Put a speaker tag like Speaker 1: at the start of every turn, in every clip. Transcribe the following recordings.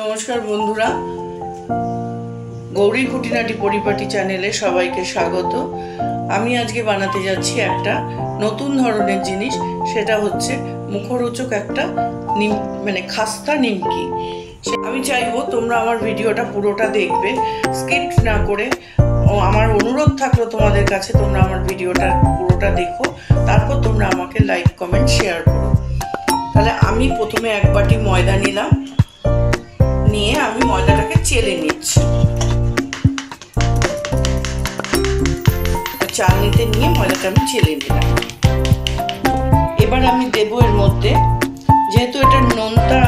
Speaker 1: নমস্কার বন্ধুরা, গৌরী খুঁটিনাটি পরিপাটি চ্যানেলে সবাইকে স্বাগত। আমি আজকে বানাতে যাচ্ছি একটা নতুন ধরনের জিনিস, সেটা হচ্ছে মুখরোচক একটা খাস্তা নিমকি। আমি চাইবো তোমরা আমার ভিডিওটা পুরোটা দেখবে, স্কিপ না করে। আমার অনুরোধ থাকলো তোমাদের কাছে, তোমরা আমার ভিডিওটা পুরোটা দেখো, তারপর তোমরা আমাকে লাইক কমেন্ট শেয়ার করো। তাহলে আমি প্রথমে এক বাটি ময়দা নিলাম, নিয়ে আমি ময়দাটাকে চেলে নিচ্ছি। চালনিতে নিয়ে ময়দাটা আমি চেলে নিলাম। এবার আমি দেবো এর মধ্যে, যেহেতু এটা নুনটা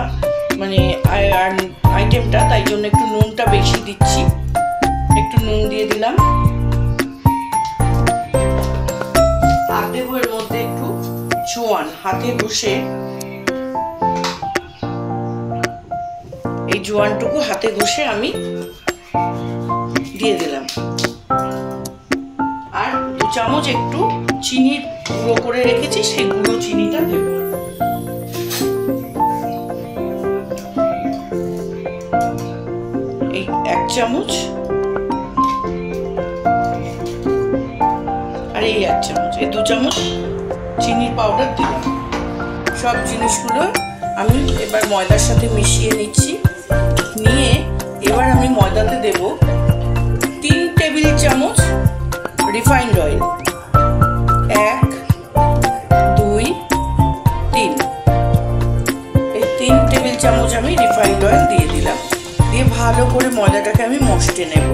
Speaker 1: আইটেমটা, তাই জন্য একটু নুনটা বেশি দিচ্ছি। একটু নুন দিয়ে দিলাম। আর দেবো এর মধ্যে একটু জোয়ান, হাতে ঘষে এই জোয়ানটুকু হাতে ঘষে আমি দিয়ে দিলাম। আর 2 চামচ একটু চিনি গুঁড়ো করে রেখেছি, সেই গুঁড়ো চিনিটা দেব। এই 1 চামচ আর এই 1 চামচ, এই 2 চামচ চিনির পাউডার দিলাম। সব জিনিসগুলো আমি এবার ময়দার সাথে মিশিয়ে নিচ্ছি। নিয়ে এবার আমি ময়দাতে দেব 3 টেবিল চামচ রিফাইন্ড অয়েল। 1 2 3, এই 3 টেবিল চামচ আমি রিফাইন্ড অয়েল দিয়ে দিলাম। দিয়ে ভালো করে ময়দাটাকে আমি মশটে নেব।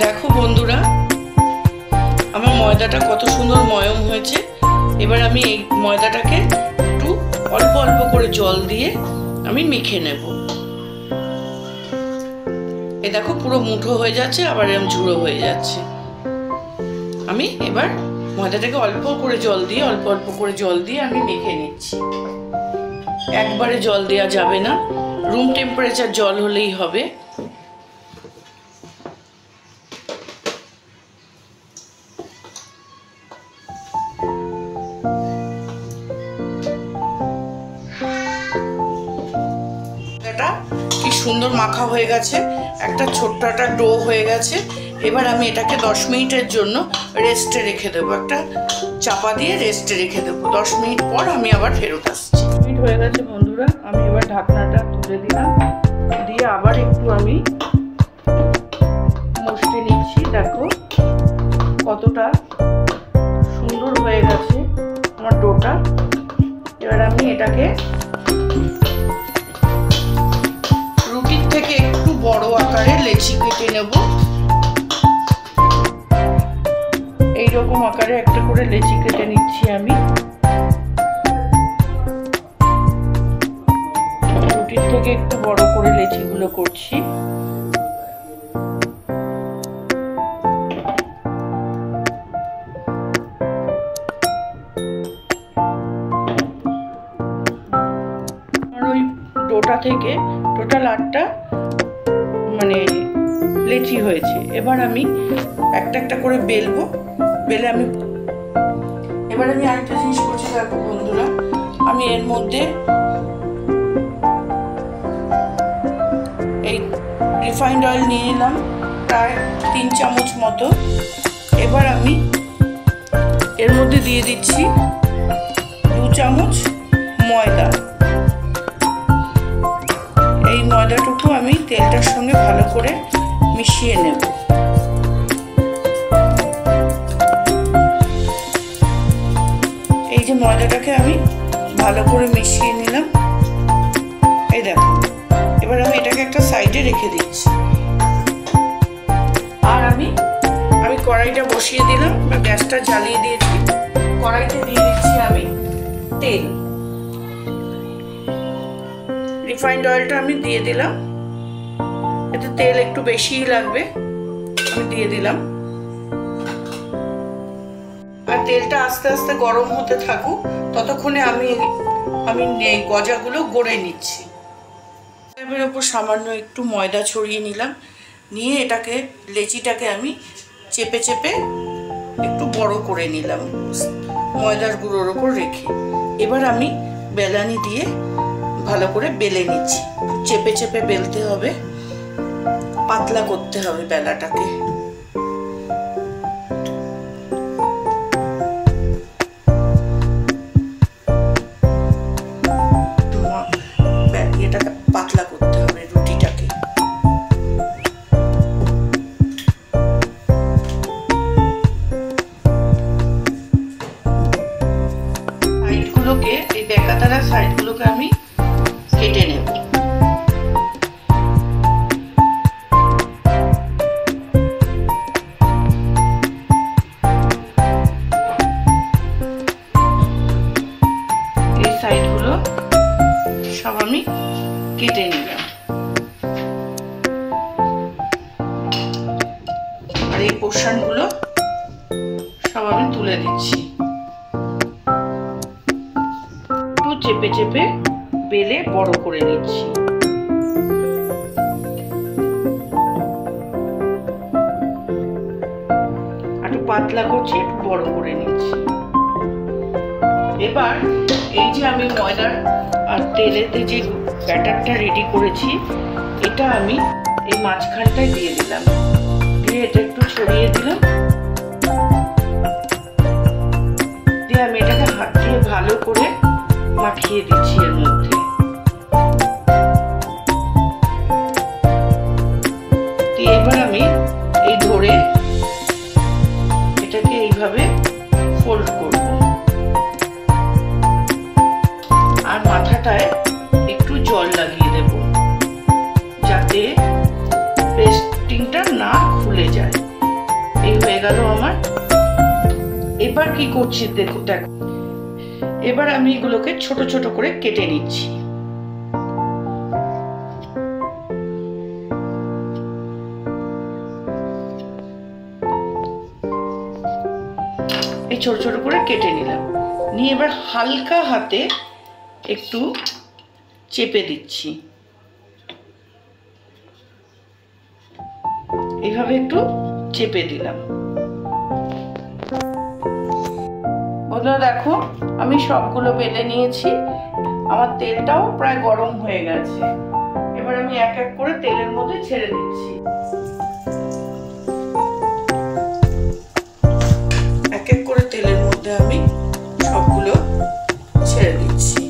Speaker 1: দেখো বন্ধুরা, আমার ময়দাটা কত সুন্দর ময়ম হয়েছে। এবার আমি এই ময়দাটাকে একটু অল্প অল্প করে জল দিয়ে আমি মেখে নেব। এই দেখো, পুরো মুঠো হয়ে যাচ্ছে, আবার এরকম ঝুড়ো হয়ে যাচ্ছে। আমি এবার ময়দাটাকে অল্প করে জল দিয়ে আমি মেখে নিচ্ছি। একবারে জল দেওয়া যাবে না, রুম টেম্পারেচার জল হলেই হবে। কি সুন্দর মাখা হয়ে গেছে, একটা ছোট্ট একটা ডো হয়ে গেছে। এবার আমি এটাকে 10 মিনিটের জন্য রেস্টে রেখে দেবো, একটা চাপা দিয়ে রেস্টে রেখে দেবো। 10 মিনিট পর আমি আবার ফেরত আসছি। মিনিট হয়ে গেছে বন্ধুরা, আমি এবার ঢাকনাটা তুলে দিলাম, দিয়ে আবার একটু আমি মশটে নিচ্ছি। দেখো কতটা সুন্দর হয়ে গেছে আমার ডোটা। এবার আমি এটাকে রুটির থেকে একটু বড় আকারে লেচি কেটে নেব। এইরকম আকারে একটা করে লেচি কেটে নিচ্ছি আমি। রুটির থেকে একটু বড় করে লেচিগুলো করছি। ওই ডোটা থেকে টোটাল 8টা লেচি হয়েছে। এবার আমি একটা একটা করে বেলবো। বেলে আমি আরেকটা জিনিস করছি। দেখো বন্ধুরা, আমি এর মধ্যে এই রিফাইন্ড অয়েল নিয়ে নিলাম, প্রায় 3 চামচ মতো। এবার আমি এর মধ্যে দিয়ে দিচ্ছি 2 চামচ ময়দা। এই ময়দাটুকু আমি তেলটার সঙ্গে ভালো করে মিশিয়ে নেব। এই যে ময়দাটাকে আমি ভালো করে মিশিয়ে নিলাম। এই দেখো, এবার আমি এটাকে একটা সাইডে রেখে দিচ্ছি। আর আমি কড়াইটা বসিয়ে দিলাম, গ্যাসটা জ্বালিয়ে দিয়েছি। কড়াইতে দিয়ে দিচ্ছি আমি তেল। রিফাইন্ড অয়েলটা আমি দিয়ে দিলাম, এতে তেল একটু বেশিই লাগবে, আমি দিয়ে দিলাম। আর তেলটা আস্তে আস্তে গরম হতে থাকুক, ততক্ষণে আমি এই গজাগুলো গড়ে নিচ্ছি। এর উপর সামান্য একটু ময়দা ছড়িয়ে নিলাম, নিয়ে এটাকে লেচিটাকে আমি চেপে চেপে একটু বড় করে নিলাম ময়দার গুঁড়োর উপর রেখে। এবার আমি বেলানি দিয়ে ভালো করে বেলে নিচ্ছি। চেপে চেপে বেলতে হবে, পাতলা করতে হবে বেলাটাকে। এটাকে পাতলা করতে হবে রুটিটাকে। সাইডগুলোকে, এই বেকাতারা সাইডগুলোকে আমি কেটে নেব। এই সাইডগুলো সব আমি কেটে নিলাম। আর এই পোর্শনগুলো সব আমি তুলে দিচ্ছি। একটু চেপে চেপে বেলে বড় করে নিচ্ছি। একটু পাতলা করছি, একটু বড় করে নিচ্ছি। এবার এই যে আমি ময়দার আর তেলেতে যে ব্যাটারটা রেডি করেছি, এটা আমি এই মাঝখানটায় দিয়ে দিলাম। দিয়ে এটা একটু ছড়িয়ে দিলাম। দিয়ে আমি এটাকে হাত দিয়ে ভালো করে মাখিয়ে দিচ্ছি এর মধ্যে। দিয়ে এবার আমি এই ধরে এটাকে এইভাবে ফোল্ড করব। আর মাথাটায় একটু জল লাগিয়ে দেব যাতে পেস্টিংটা না খুলে যায়। এই হয়ে গেল আমার। এবার কি করছি দেখো, এবার আমি এগুলোকে ছোট ছোট করে কেটে নিচ্ছি। এই ছোট ছোট করে কেটে নিলাম। নিয়ে এবার হালকা হাতে একটু চেপে দিচ্ছি। এইভাবে একটু চেপে দিলাম। বন্ধুরা দেখো, আমি সবগুলো বেলে নিয়েছি। আমার তেলটাও প্রায় গরম হয়ে গেছে। এবার আমি এক এক করে তেলের মধ্যে ছেড়ে দিচ্ছি। এক এক করে তেলের মধ্যে আমি সবগুলো ছেড়ে দিচ্ছি।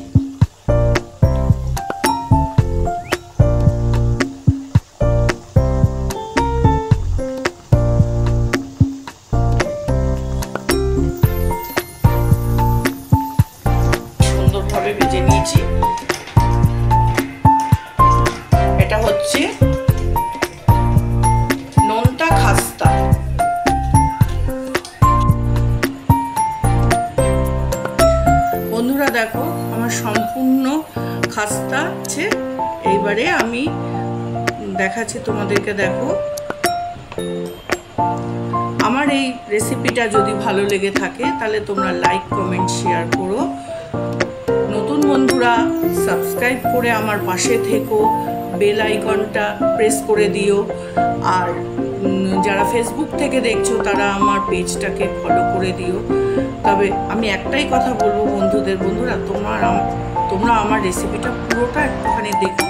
Speaker 1: সুন্দরভাবে ভেজে নিয়েছি। এটা হচ্ছে নোনতা খাস্তা। বন্ধুরা দেখো, আমার সম্পূর্ণ খাস্তা আছে। এইবারে আমি দেখাচ্ছি তোমাদেরকে। দেখো, আমার এই রেসিপিটা যদি ভালো লেগে থাকে তাহলে তোমরা লাইক, কমেন্ট, শেয়ার করো। নতুন বন্ধুরা সাবস্ক্রাইব করে আমার পাশে থেকো, বেল আইকনটা প্রেস করে দিও। আর যারা ফেসবুক থেকে দেখছো তারা আমার পেজটাকে ফলো করে দিও। তবে আমি একটাই কথা বলবো বন্ধুরা, তোমরা আমার রেসিপিটা পুরোটা একটুখানি দেখো,